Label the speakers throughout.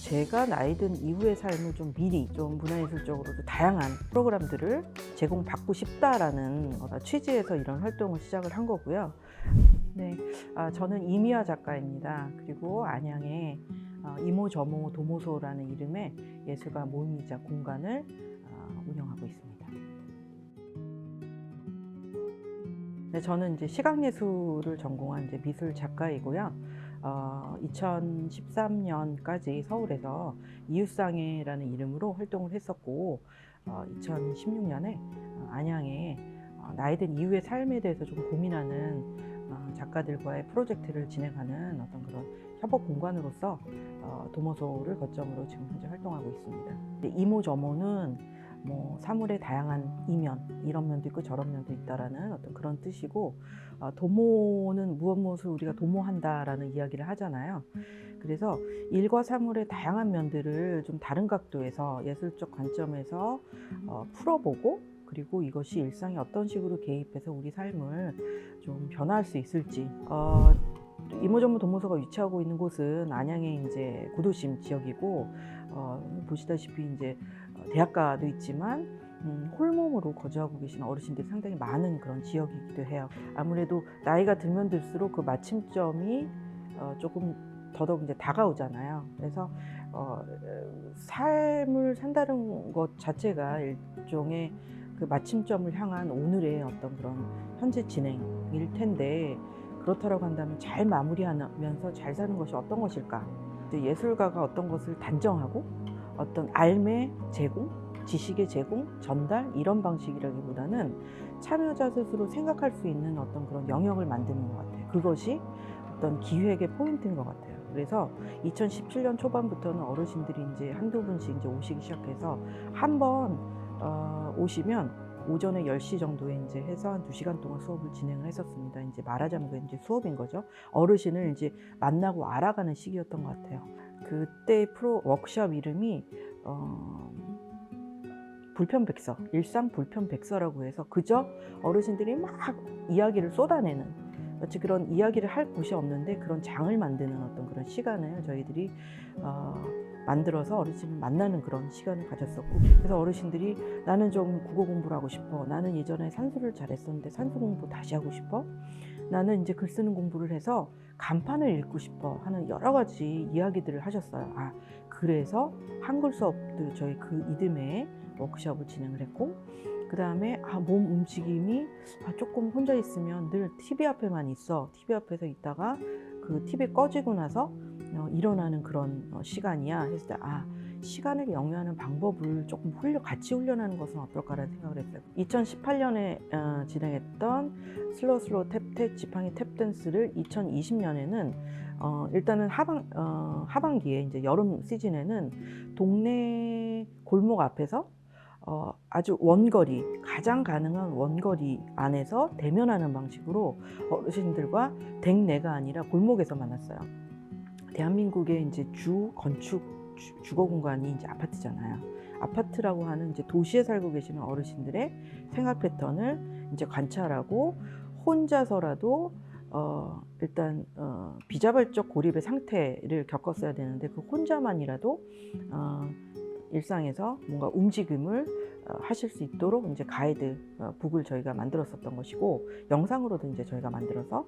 Speaker 1: 제가 나이 든 이후의 삶을 좀 미리 좀 문화예술적으로도 다양한 프로그램들을 제공받고 싶다라는 취지에서 이런 활동을 시작을 한 거고요. 네, 저는 이미화 작가입니다. 그리고 안양에 이모저모 도모소라는 이름의 예술가 모임이자 공간을 운영하고 있습니다. 네, 저는 이제 시각예술을 전공한 이제 미술 작가이고요. 2013년까지 서울에서 이웃상해라는 이름으로 활동을 했었고, 2016년에 안양에 나이 든 이후의 삶에 대해서 좀 고민하는 작가들과의 프로젝트를 진행하는 어떤 그런 협업 공간으로서 도모소를 거점으로 지금 현재 활동하고 있습니다. 이모저모는 뭐 사물의 다양한 이면, 이런 면도 있고 저런 면도 있다라는 어떤 그런 뜻이고, 도모는 무엇을 우리가 도모한다라는 이야기를 하잖아요. 그래서 일과 사물의 다양한 면들을 좀 다른 각도에서 예술적 관점에서 풀어보고, 그리고 이것이 일상에 어떤 식으로 개입해서 우리 삶을 좀 변화할 수 있을지. 이모저모 도모소가 위치하고 있는 곳은 안양의 이제 구도심 지역이고, 보시다시피 이제 대학가도 있지만 홀몸으로 거주하고 계시는 어르신들이 상당히 많은 그런 지역이기도 해요. 아무래도 나이가 들면 들수록 그 마침점이 조금 더더욱 이제 다가오잖아요. 그래서 삶을 산다는 것 자체가 일종의 그 마침점을 향한 오늘의 어떤 그런 현재 진행일 텐데, 그렇다고 한다면 잘 마무리하면서 잘 사는 것이 어떤 것일까? 예술가가 어떤 것을 단정하고 어떤 알매 제공, 지식의 제공, 전달 이런 방식이라기보다는 참여자 스스로 생각할 수 있는 어떤 그런 영역을 만드는 것 같아요. 그것이 어떤 기획의 포인트인 것 같아요. 그래서 2017년 초반부터는 어르신들이 이제 한두 분씩 이제 오시기 시작해서 한번 오시면 오전에 10시 정도에 이제 해서 한 2시간 동안 수업을 진행을 했었습니다. 이제 말하자면 그게 이제 수업인 거죠. 어르신을 이제 만나고 알아가는 시기였던 것 같아요. 그때 워크숍 이름이 불편백서, 일상 불편백서라고 해서 그저 어르신들이 막 이야기를 쏟아내는, 마치 그런 이야기를 할 곳이 없는데 그런 장을 만드는 어떤 그런 시간을 저희들이 만들어서 어르신을 만나는 그런 시간을 가졌었고, 그래서 어르신들이 나는 좀 국어 공부를 하고 싶어, 나는 예전에 산수를 잘했었는데 산수 공부 다시 하고 싶어, 나는 이제 글 쓰는 공부를 해서 간판을 읽고 싶어 하는 여러 가지 이야기들을 하셨어요. 그래서 한글 수업도 저희 그 이듬해 워크숍을 진행을 했고, 그 다음에 몸 움직임이 조금 혼자 있으면 늘 TV 앞에만 있어, TV 앞에서 있다가 그 TV 꺼지고 나서 일어나는 그런 시간이야 했을 때 시간을 영위하는 방법을 조금 같이 훈련하는 것은 어떨까라는 생각을 했어요. 2018년에 진행했던 슬로우 탭 지팡이 탭댄스를 2020년에는 일단은 하반기에 이제 여름 시즌에는 동네 골목 앞에서 아주 원거리, 가장 가능한 원거리 안에서 대면하는 방식으로 어르신들과 댁내가 아니라 골목에서 만났어요. 대한민국의 이제 주거 공간이 이제 아파트잖아요. 아파트라고 하는 이제 도시에 살고 계시는 어르신들의 생활 패턴을 이제 관찰하고 혼자서라도 일단 비자발적 고립의 상태를 겪었어야 되는데, 그 혼자만이라도 일상에서 뭔가 움직임을 하실 수 있도록 이제 가이드 북을 저희가 만들었었던 것이고, 영상으로도 이제 저희가 만들어서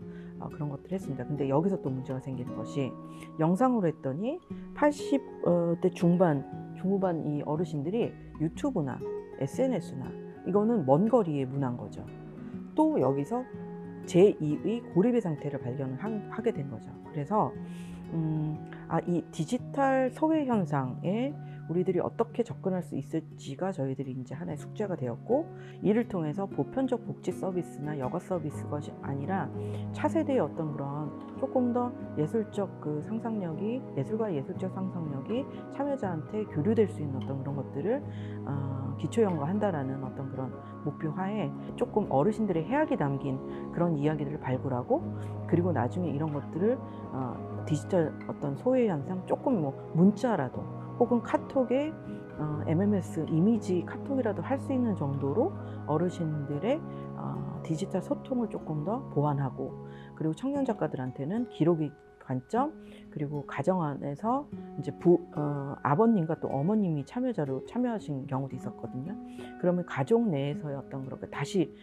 Speaker 1: 그런 것들을 했습니다. 근데 여기서 또 문제가 생기는 것이, 영상으로 했더니 80대 중후반 이 어르신들이 유튜브나 SNS나 이거는 먼 거리의 문화인 거죠. 또 여기서 제2의 고립의 상태를 발견을 하게 된 거죠. 그래서 이 디지털 소외 현상에 우리들이 어떻게 접근할 수 있을지가 저희들이 이제 하나의 숙제가 되었고, 이를 통해서 보편적 복지 서비스나 여가 서비스가 아니라 차세대의 어떤 그런 조금 더 예술적 그 상상력이, 예술가의 예술적 상상력이 참여자한테 교류될 수 있는 어떤 그런 것들을 기초연구한다라는 어떤 그런 목표 하에 조금 어르신들의 해악이 담긴 그런 이야기들을 발굴하고, 그리고 나중에 이런 것들을 디지털 어떤 소외 현상, 조금 뭐 문자라도 혹은 카톡에 MMS 이미지 카톡이라도 할 수 있는 정도로 어르신들의 디지털 소통을 조금 더 보완하고, 그리고 청년 작가들한테는 기록이 관점, 그리고 가정 안에서 이제 아버님과 또 어머님이 참여자로 참여하신 경우도 있었거든요. 그러면 가족 내에서의 어떤 그렇게 다시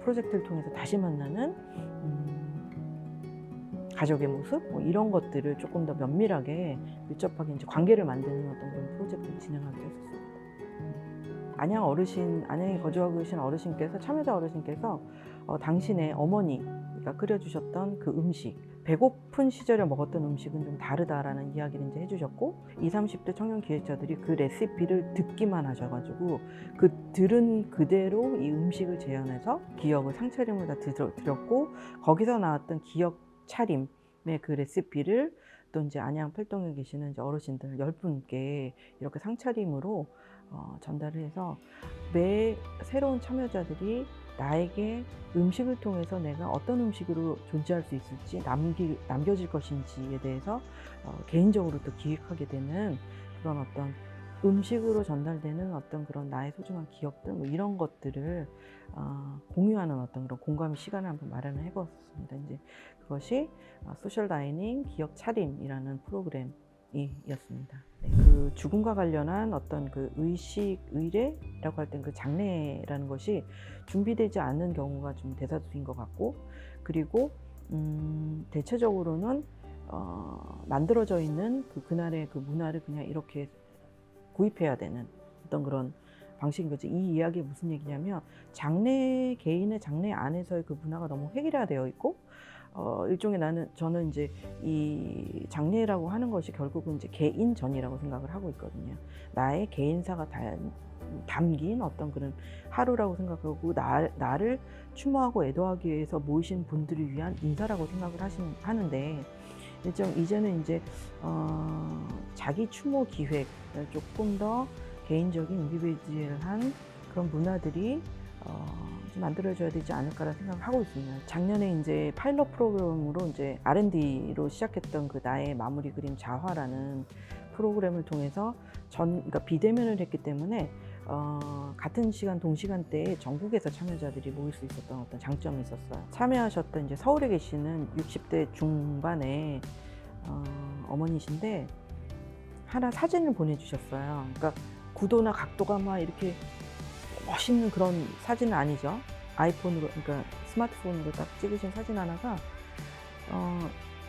Speaker 1: 프로젝트를 통해서 다시 만나는 가족의 모습 뭐 이런 것들을 조금 더 면밀하게 밀접하게 이제 관계를 만드는 어떤 그런 프로젝트를 진행하기로 했었습니다. 안양에 거주하고 계신 어르신께서 참여자 어르신께서 당신의 어머니가 끓여주셨던 그 음식, 배고픈 시절에 먹었던 음식은 좀 다르다라는 이야기를 이제 해주셨고 20, 30대 청년 기획자들이 그 레시피를 듣기만 하셔가지고 그 들은 그대로 이 음식을 재현해서 기억을 상차림을 다 드렸고 거기서 나왔던 기억 차림의 그 레시피를 또 이제 안양 팔동에 계시는 이제 어르신들 10분께 이렇게 상차림으로 전달을 해서 매 새로운 참여자들이 나에게 음식을 통해서 내가 어떤 음식으로 존재할 수 있을지 남겨질 것인지에 대해서 개인적으로 또 기획하게 되는 그런 어떤 음식으로 전달되는 어떤 그런 나의 소중한 기억들 뭐 이런 것들을 공유하는 어떤 그런 공감의 시간을 한번 마련을 해봤습니다. 이제 그것이 소셜 다이닝 기억 차림이라는 프로그램이었습니다. 네, 그 죽음과 관련한 어떤 그 의식 의례라고 할 땐 그 장례라는 것이 준비되지 않는 경우가 좀 대다수인 것 같고 그리고 대체적으로는 만들어져 있는 그날의 그 문화를 그냥 이렇게 구입해야 되는 어떤 그런 방식인 거지. 이 이야기가 무슨 얘기냐면 개인의 장래 안에서의 그 문화가 너무 획일화되어 있고 일종의 저는 이제 이 장례라고 하는 것이 결국은 이제 개인전이라고 생각을 하고 있거든요. 나의 개인사가 담긴 어떤 그런 하루라고 생각하고 나를 추모하고 애도하기 위해서 모이신 분들을 위한 인사라고 생각을 하는데 이제는 이제 자기 추모 기획 조금 더 개인적인 인디비주얼한 그런 문화들이 좀 만들어져야 되지 않을까라는 생각을 하고 있습니다. 작년에 이제 파일럿 프로그램으로 이제 R&D로 시작했던 그 나의 마무리 그림 자화라는 프로그램을 통해서 그러니까 비대면을 했기 때문에 같은 시간 동시간대에 전국에서 참여자들이 모일 수 있었던 어떤 장점이 있었어요. 참여하셨던 이제 서울에 계시는 60대 중반의 어머니신데 하나 사진을 보내주셨어요. 그러니까 구도나 각도가 막 이렇게 멋있는 그런 사진은 아니죠. 아이폰으로, 그러니까 스마트폰으로 딱 찍으신 사진 하나가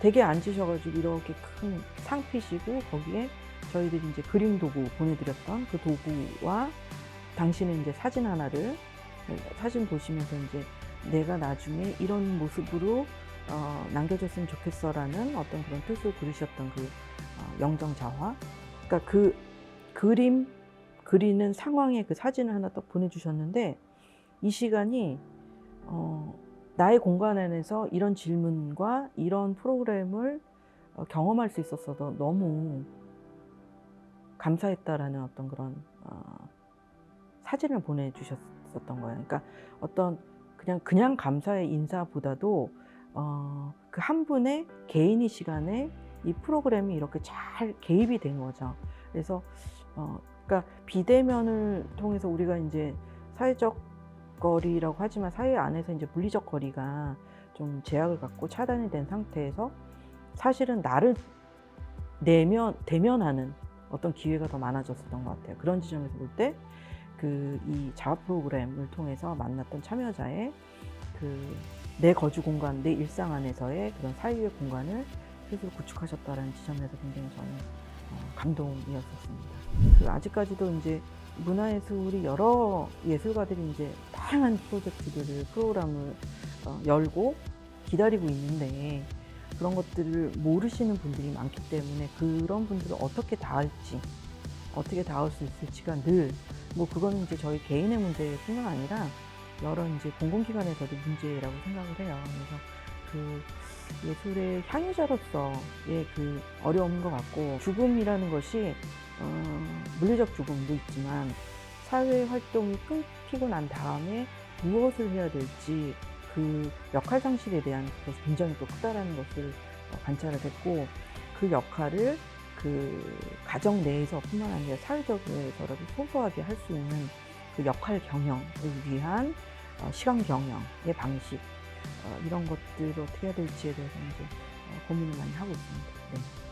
Speaker 1: 댁에 앉으셔가지고 이렇게 큰 상피시고 거기에 저희들이 이제 그림 도구 보내드렸던 그 도구와 당신의 이제 사진 하나를 사진 보시면서 이제 내가 나중에 이런 모습으로 남겨줬으면 좋겠어라는 어떤 그런 뜻을 그리셨던 그 영정자화. 그러니까 그 그림 그리는 상황의 그 사진을 하나 딱 보내주셨는데 이 시간이 나의 공간 안에서 이런 질문과 이런 프로그램을 경험할 수 있었어도 너무 감사했다라는 어떤 그런 사진을 보내주셨었던 거예요. 그러니까 어떤 그냥 감사의 인사보다도 그 한 분의 개인의 시간에 이 프로그램이 이렇게 잘 개입이 된 거죠. 그래서 그러니까 비대면을 통해서 우리가 이제 사회적 거리라고 하지만 사회 안에서 이제 물리적 거리가 좀 제약을 갖고 차단이 된 상태에서 사실은 나를 대면하는 어떤 기회가 더 많아졌었던 것 같아요. 그런 지점에서 볼 때 이 자아 프로그램을 통해서 만났던 참여자의 내 거주 공간, 내 일상 안에서의 그런 사유의 공간을 스스로 구축하셨다는 지점에서 굉장히 저는 감동이었었습니다. 아직까지도 이제 문화예술이 여러 예술가들이 이제 다양한 프로그램을 열고 기다리고 있는데 그런 것들을 모르시는 분들이 많기 때문에 그런 분들을 어떻게 닿을 수 있을지가 늘 그거는 이제 저희 개인의 문제뿐만 아니라 여러 이제 공공기관에서도 문제라고 생각을 해요. 그래서 예술의 향유자로서의 그 어려움인 것 같고 죽음이라는 것이 물리적 죽음도 있지만 사회 활동이 끊기고 난 다음에 무엇을 해야 될지 그 역할 상실에 대한 것이 굉장히 또 크다라는 것을 관찰을 했고 그 역할을 그 가정 내에서뿐만 아니라 사회적에서라도 소소하게 할 수 있는 그 역할 경영을 위한 시간 경영의 방식 이런 것들을 어떻게 해야 될지에 대해서 이제 고민을 많이 하고 있습니다. 네.